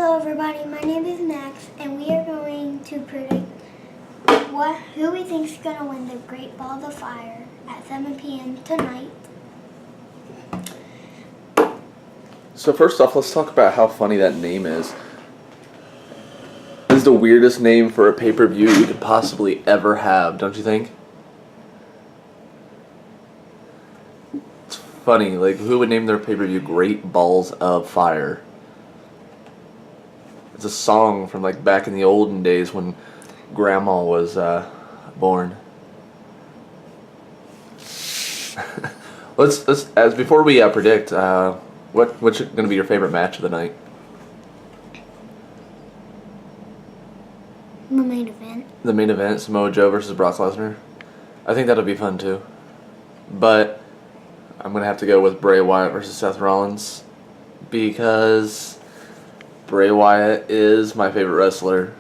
Hello everybody, my name is Max and we are going to predict who we think is going to win the Great Balls of Fire at 7 p.m. tonight. So first off, let's talk about how funny that name is. This is the weirdest name for a pay-per-view you could possibly ever have, don't you think? It's funny, like who would name their pay-per-view Great Balls of Fire? It's a song from like back in the olden days when Grandma was born. let's as before we predict, what's going to be your favorite match of the night? The main event. The main event, Samoa Joe versus Brock Lesnar. I think that'll be fun too. But I'm going to have to go with Bray Wyatt versus Seth Rollins because Bray Wyatt is my favorite wrestler.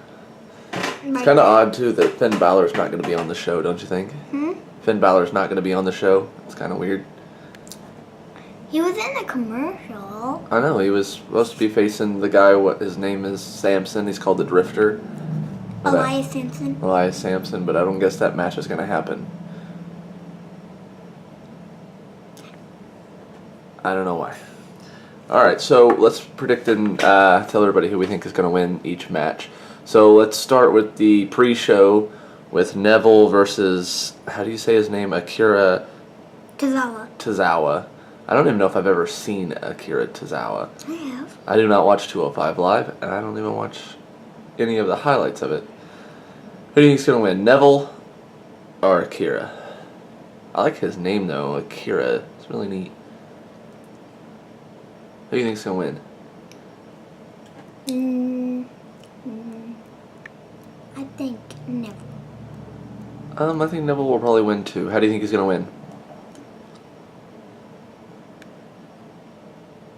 It's kind of odd too that Finn Balor's not going to be on the show, don't you think? Finn Balor's not going to be on the show. It's kind of weird. He was in a commercial. I know, he was supposed to be facing the guy, what his name is, Samson. He's called the Drifter. Elias Sampson. Elias Sampson, but I don't guess that match is going to happen. I don't know why. Alright, so let's predict and tell everybody who we think is going to win each match. So let's start with the pre-show with Neville versus, how do you say his name? Akira Tozawa. I don't even know if I've ever seen Akira Tozawa. I have. I do not watch 205 Live, and I don't even watch any of the highlights of it. Who do you think is going to win, Neville or Akira? I like his name though, Akira. It's really neat. Who do you think is going to win? I think Neville. I think Neville will probably win too. How do you think he's going to win?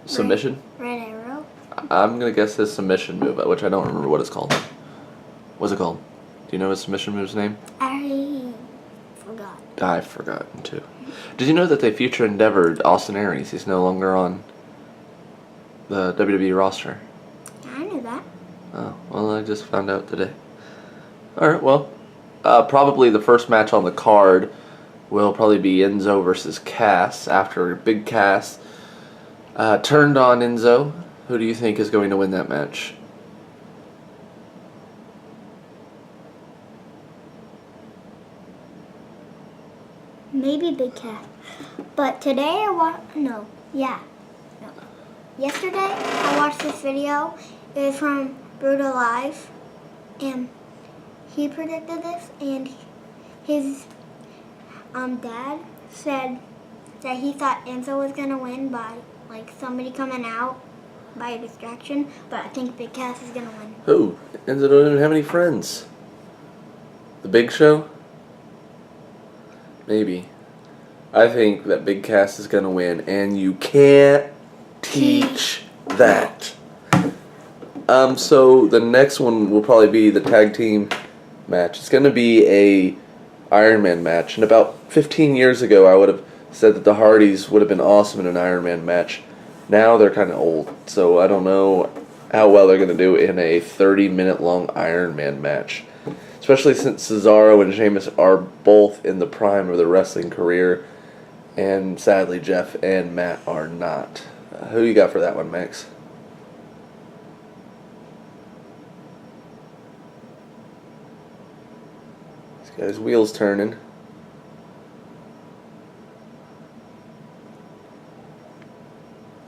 Submission? Red Arrow. I'm going to guess his submission move, which I don't remember what it's called. What's it called? Do you know his submission move's name? I forgot. I've forgotten too. Did you know that they future endeavored Austin Aries? He's no longer on the WWE roster. I knew that. Oh, well, I just found out today. Alright, well, probably the first match on the card will probably be Enzo versus Cass after Big Cass turned on Enzo. Who do you think is going to win that match? Maybe Big Cat. But today yesterday I watched this video. It was from Brutal Live. And he predicted this. And his dad said that he thought Enzo was going to win by like somebody coming out by a distraction. But I think Big Cass is going to win. Who? Enzo don't even have any friends. The Big Show? Maybe. I think that Big Cass is going to win, and you can't teach that. So the next one will probably be the tag team match. It's going to be a Iron Man match. And about 15 years ago, I would have said that the Hardys would have been awesome in an Iron Man match. Now they're kind of old, so I don't know how well they're going to do in a 30-minute long Iron Man match. Especially since Cesaro and Sheamus are both in the prime of their wrestling career. And sadly, Jeff and Matt are not. Who you got for that one, Max? This guy's wheels turning.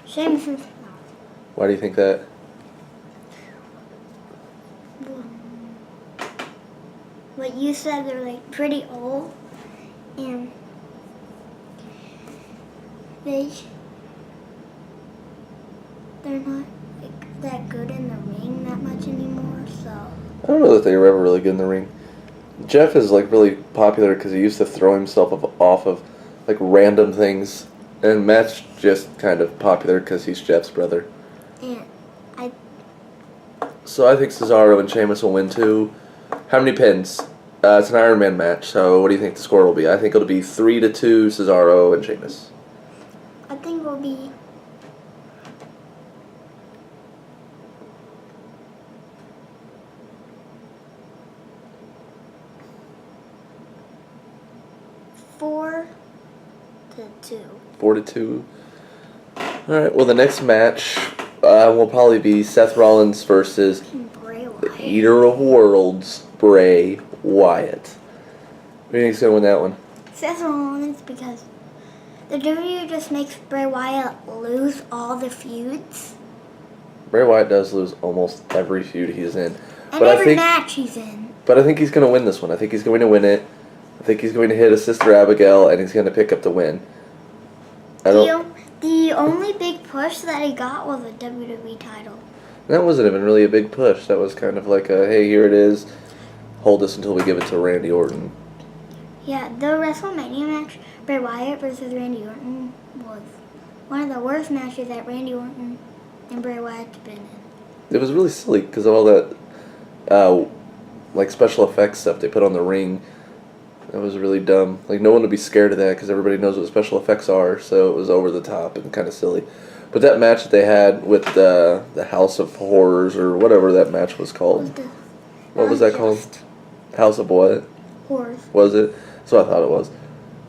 Sheamus is Why do you think that? But you said they're like pretty old, and they're not like that good in the ring that much anymore. So I don't know that they were ever really good in the ring. Jeff is like really popular because he used to throw himself off of like random things, and Matt's just kind of popular because he's Jeff's brother. And So I think Cesaro and Sheamus will win too. How many pins? It's an Iron Man match, so what do you think the score will be? I think it'll be 3-2 Cesaro and Sheamus. I think it'll be 4-2. 4-2. All right. Well, the next match will probably be Seth Rollins versus Bray the Wyatt. Eater of Worlds, Bray Wyatt. Who do you think's gonna win that one? Seth Rollins, because the WWE just makes Bray Wyatt lose all the feuds Bray Wyatt does lose almost every feud he's in, and every match he's in. but I think he's gonna win this one. I think he's going to win it. I think he's going to hit his sister Abigail, and he's going to pick up the win. The only big push that he got was a WWE title. That wasn't even really a big push. That was kind of like a, hey, here it is. Hold this until we give it to Randy Orton. Yeah, the WrestleMania match, Bray Wyatt versus Randy Orton, was one of the worst matches that Randy Orton and Bray Wyatt's been in. It was really silly because of all that, like special effects stuff they put on the ring. That was really dumb. Like no one would be scared of that because everybody knows what special effects are. So it was over the top and kind of silly. But that match that they had with the House of Horrors or whatever that match was called. What was that called? House of what? Horrors. Was it? That's what I thought it was.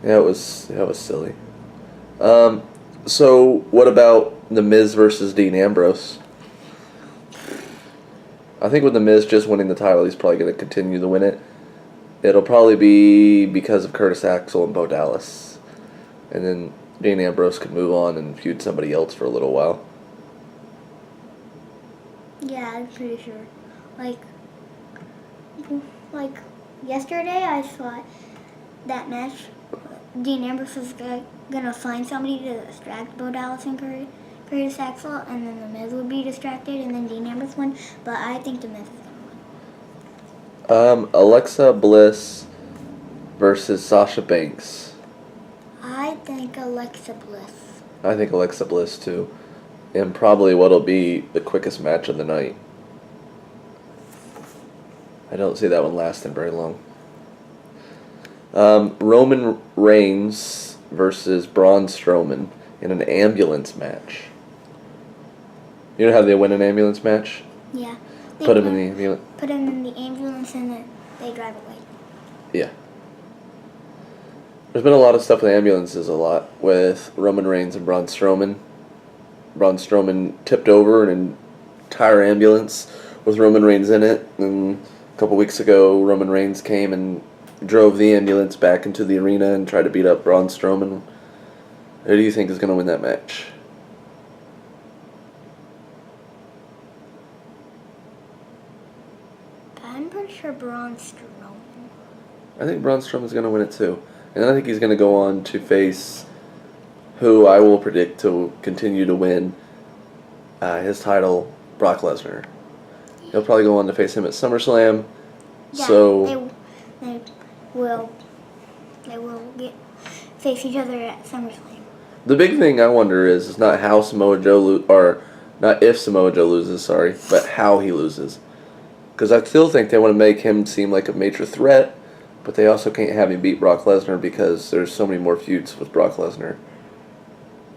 Yeah, it was silly. So what about The Miz versus Dean Ambrose? I think with The Miz just winning the title, he's probably going to continue to win it. It'll probably be because of Curtis Axel and Bo Dallas. And then Dean Ambrose could move on and feud somebody else for a little while. Yeah, I'm pretty sure. Like yesterday, I thought that match, Dean Ambrose was gonna find somebody to distract Bo Dallas and Curtis Axel, and then The Miz would be distracted, and then Dean Ambrose won. But I think The Miz is gonna win. Alexa Bliss versus Sasha Banks. I think Alexa Bliss. I think Alexa Bliss too. And probably what'll be the quickest match of the night. I don't see that one lasting very long. Roman Reigns versus Braun Strowman in an ambulance match. You know how they win an ambulance match? Yeah. Put him in the ambulance. Put him in the ambulance and then they drive away. Yeah. There's been a lot of stuff with ambulances a lot with Roman Reigns and Braun Strowman. Braun Strowman tipped over an entire ambulance with Roman Reigns in it. And a couple weeks ago, Roman Reigns came and drove the ambulance back into the arena and tried to beat up Braun Strowman. Who do you think is going to win that match? I'm pretty sure Braun Strowman. I think Braun Strowman's going to win it too. And I think he's going to go on to face who I will predict to continue to win his title, Brock Lesnar. He'll probably go on to face him at SummerSlam. Yeah, So they will face each other at SummerSlam. the big thing I wonder is not how Samoa Joe or not if Samoa Joe loses, sorry, but how he loses. Because I still think they want to make him seem like a major threat, but they also can't have him beat Brock Lesnar because there's so many more feuds with Brock Lesnar.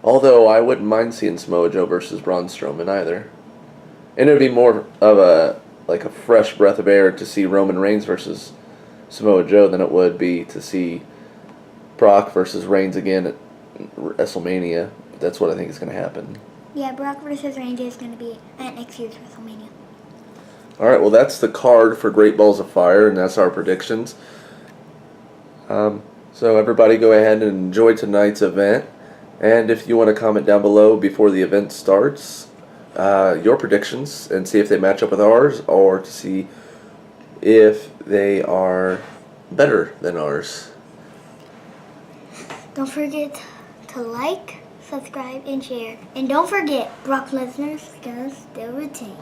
Although I wouldn't mind seeing Samoa Joe versus Braun Strowman either. And it would be more of a fresh breath of air to see Roman Reigns versus Samoa Joe than it would be to see Brock versus Reigns again at WrestleMania. That's what I think is going to happen. Yeah, Brock versus Reigns is going to be at next year's WrestleMania. All right, well, that's the card for Great Balls of Fire, and that's our predictions. So everybody go ahead and enjoy tonight's event. And if you want to comment down below before the event starts, your predictions and see if they match up with ours or to see if they are better than ours. Don't forget to like, subscribe, and share. And don't forget, Brock Lesnar's going to still retain.